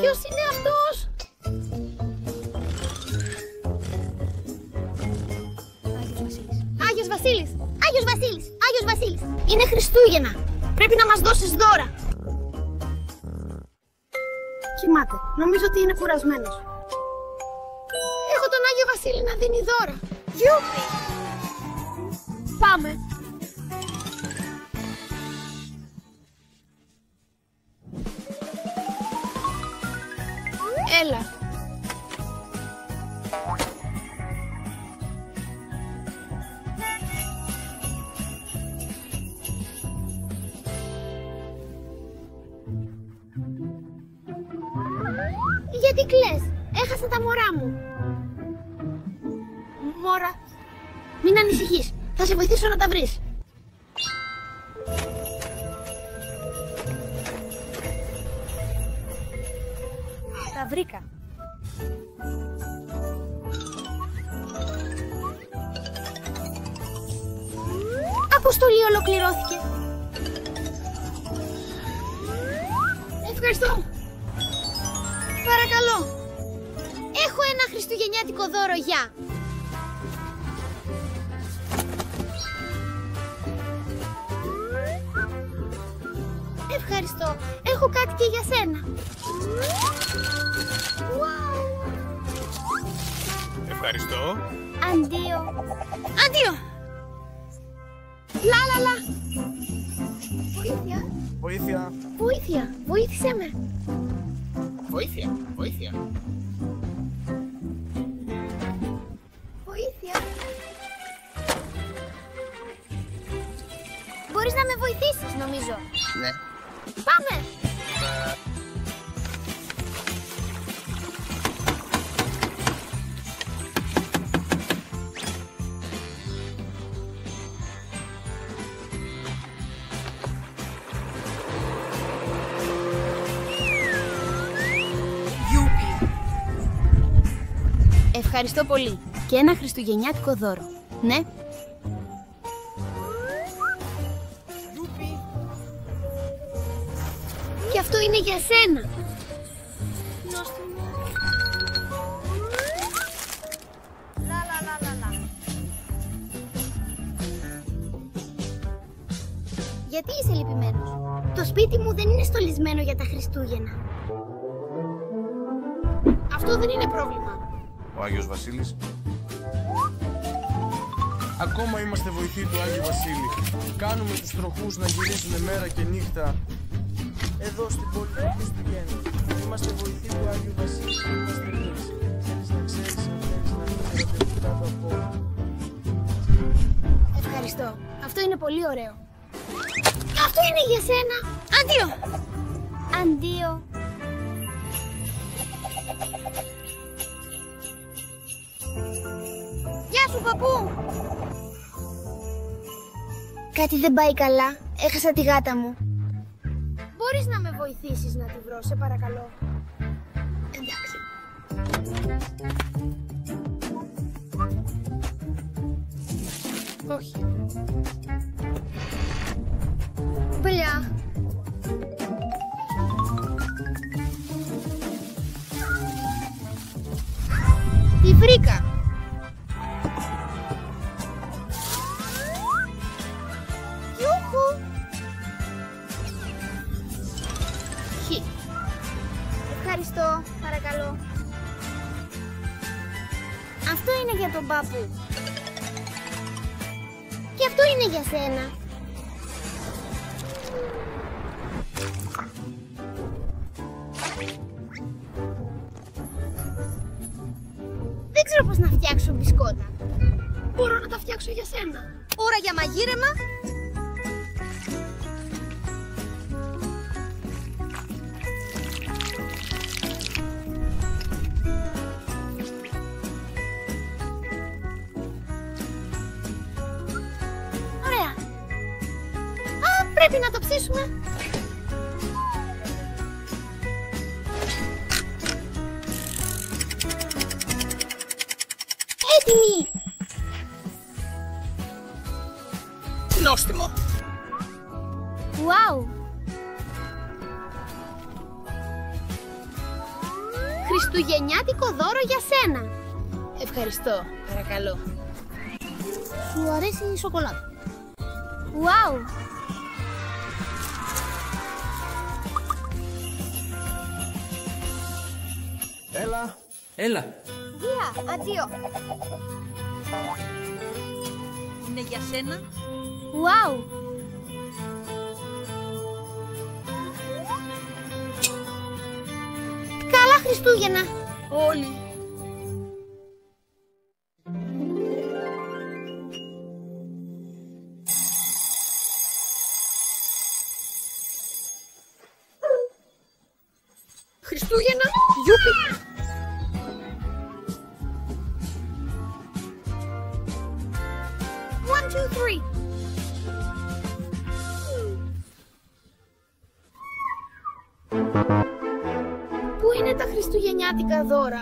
Ποιος είναι αυτός? Άγιος Βασίλης! Άγιος Βασίλης! Άγιος Βασίλης! Είναι Χριστούγεννα! Πρέπει να μας δώσεις δώρα! Κοιμάται. Νομίζω ότι είναι κουρασμένος. Έχω τον Άγιο Βασίλη να δίνει δώρα. Γιούπι! Πάμε! Έλα. Γιατί κλαις? Έχασα τα μωρά μου. Μόρα, μην ανησυχείς. Θα σε βοηθήσω να τα βρεις. Τα βρήκα. Αποστολή ολοκληρώθηκε. Ευχαριστώ. Παρακαλώ. Έχω ένα χριστουγεννιάτικο δώρο, γεια. Ευχαριστώ. Έχω κάτι και για σένα. Wow. Ευχαριστώ. Αντίο. Αντίο. Λα. Βοήθεια. Βοήθεια. Βοήθεια. Βοήθησέ με. Βοήθεια. Βοήθεια. Μπορείς να με βοηθήσεις, νομίζω. Ναι. Πάμε! Ευχαριστώ πολύ. Και ένα χριστουγεννιάτικο δώρο. Ναι. Και αυτό είναι για σένα. Γιατί είσαι λυπημένος? Το σπίτι μου δεν είναι στολισμένο για τα Χριστούγεννα. Αυτό δεν είναι πρόβλημα. Ο Άγιος Βασίλης. Ακόμα είμαστε βοηθοί του Άγιου Βασίλη. Κάνουμε τους τροχούς να γυρίζουν μέρα και νύχτα. Εδώ στην πόλη του Χριστουγέννου. Είμαστε βοηθοί του Άγιου Βασίλη. Είμαστε εμείς. Θέλεις να ξέρεις αν θέλεις να μην κρατεύει κάτω από. Ευχαριστώ. Αυτό είναι πολύ ωραίο. Αυτό είναι για σένα. Αντίο. Αντίο. Γεια σου, παππού. Κάτι δεν πάει καλά. Έχασα τη γάτα μου. Μπορείς να με βοηθήσεις να τη βρω, σε παρακαλώ? Εντάξει. Όχι. Μπλιά. Τη βρήκα. Γιούχου. Χι. Ευχαριστώ, παρακαλώ. Αυτό είναι για τον παππού. Και αυτό είναι για σένα. Δεν ξέρω πώς να φτιάξω μπισκότα. Μπορώ να τα φτιάξω για σένα. Ώρα για μαγείρεμα. Ωραία. Πρέπει να το ψήσουμε. Έτοιμη. Νόστιμο. Wow. χριστουγεννιάτικο δώρο για σένα. Ευχαριστώ, παρακαλώ. Σου αρέσει η σοκολάτα? Wow! Έλα. Έλα. Γεια, αντίο. Είναι για σένα. Wow! Καλά Χριστούγεννα! Όλοι. Χριστούγεννα! Γιούπι! One, two, three. Πού είναι τα χριστουγεννιάτικα δώρα?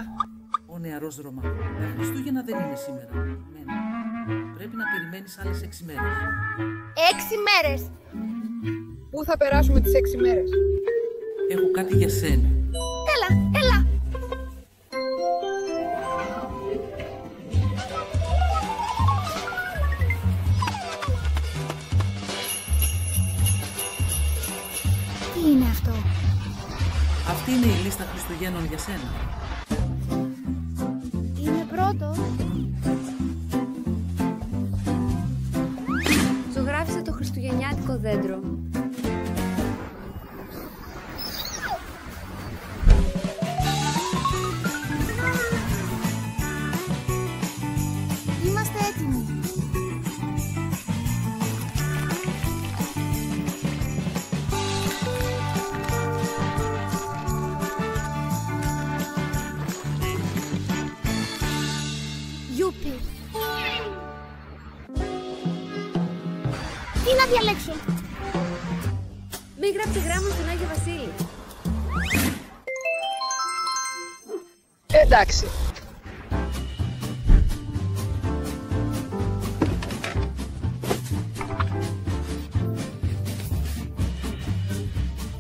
Ο νεαρός Ρωμά. Τα Χριστούγεννα δεν είναι σήμερα. Πρέπει να περιμένεις άλλες 6 μέρες. 6 μέρες! Πού θα περάσουμε τις 6 μέρες? Έχω κάτι για σένα. Έλα, έλα! Τι είναι αυτό? Αυτή είναι η λίστα Χριστουγέννων για σένα. Είμαι πρώτος. Ζωγράφισε το χριστουγεννιάτικο δέντρο. Είμαστε έτοιμοι. Γιούπι. Τι να διαλέξω? Μην γράψει γράμμα στον Άγιο Βασίλη. Εντάξει.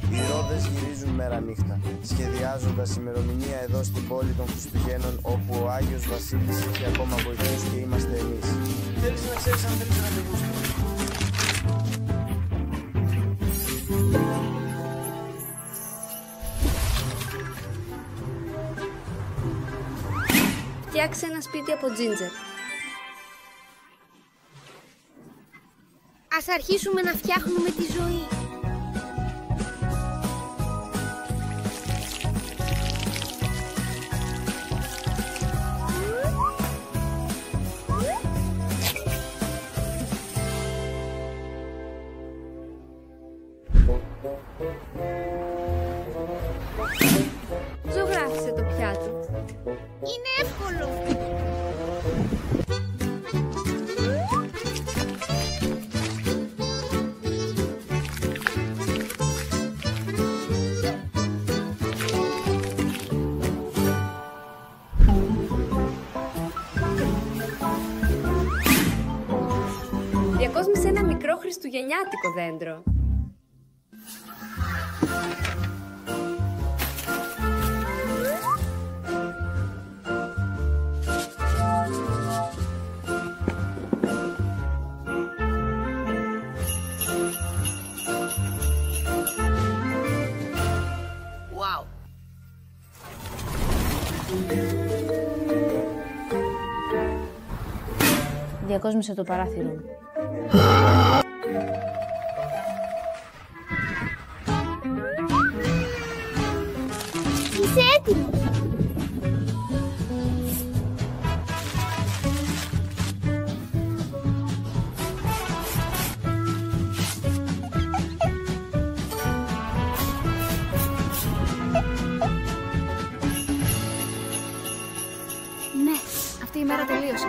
Οι ρόδες γυρίζουν μέρα νύχτα, σχεδιάζοντας ημερομηνία εδώ στην πόλη των Χριστουγέννων, όπου ο Άγιος Βασίλης έχει ακόμα βοηθούς και είμαστε εμείς. Θέλεις να ξέρεις αν θέλεις ραντεβού? Φτιάξε ένα σπίτι από τζίντζερ. Ας αρχίσουμε να φτιάχνουμε τη ζωή. Ζωγράφισε το πιάτο. Είναι εύκολο. Διακόσμησε ένα μικρό χριστουγεννιάτικο δέντρο. Wow. Διακόσμησε το παράθυρο μου. Είσαι έτοιμος. Ναι, αυτή η μέρα τελείωσε.